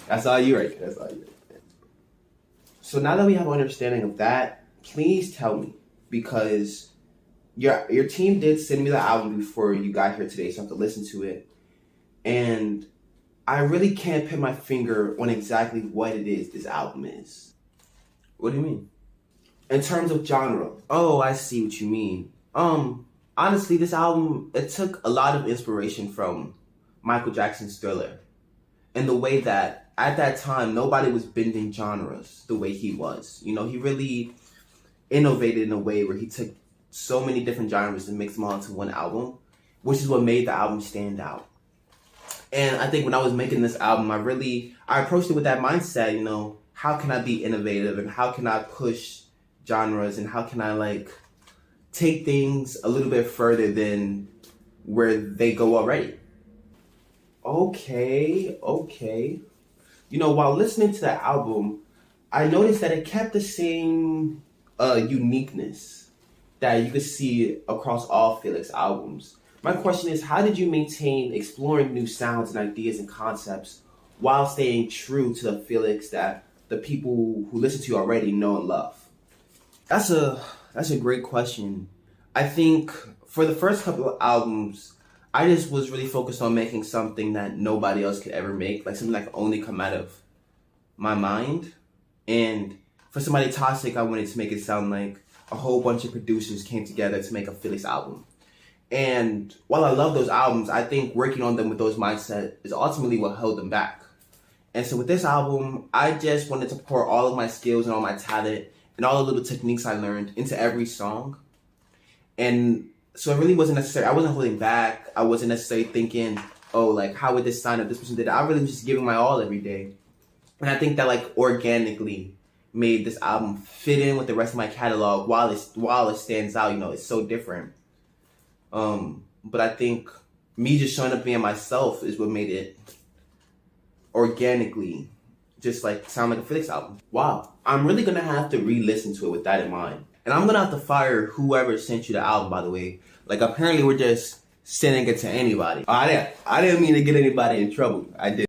That's all you right there. That's all you right there. So now that we have an understanding of that, please tell me, because your team did send me the album before you got here today, so I have to listen to it. And I really can't put my finger on exactly what it is this album is. What do you mean? In terms of genre. Oh, I see what you mean. Honestly, this album, it took a lot of inspiration from Michael Jackson's Thriller. And the way that, at that time, nobody was bending genres the way he was. You know, he really innovated in a way where he took so many different genres and mixed them all into one album, which is what made the album stand out. And I think when I was making this album, I approached it with that mindset, you know, how can I be innovative and how can I push genres and how can I like take things a little bit further than where they go already. Okay. You know, while listening to the album, I noticed that it kept the same uniqueness that you could see across all Felix albums. My question is, how did you maintain exploring new sounds and ideas and concepts while staying true to the Felix that the people who listen to you already know and love? That's a great question. I think for the first couple of albums, I just was really focused on making something that nobody else could ever make, like something that could only come out of my mind. And for Somebody Toxic, I wanted to make it sound like a whole bunch of producers came together to make a Felix album. And while I love those albums, I think working on them with those mindset is ultimately what held them back. And so with this album, I just wanted to pour all of my skills and all my talent and all the little techniques I learned into every song. And so it really wasn't necessary. I wasn't holding back. I wasn't necessarily thinking, oh, like, how would this sound if this person did it? I really was just giving my all every day. And I think that, like, organically made this album fit in with the rest of my catalog while it stands out. You know, it's so different. But I think me just showing up being myself is what made it organically just like sound like a Felix album. Wow. I'm really gonna have to re-listen to it with that in mind. And I'm gonna have to fire whoever sent you the album, by the way. Like, apparently we're just sending it to anybody. I didn't mean to get anybody in trouble. I did.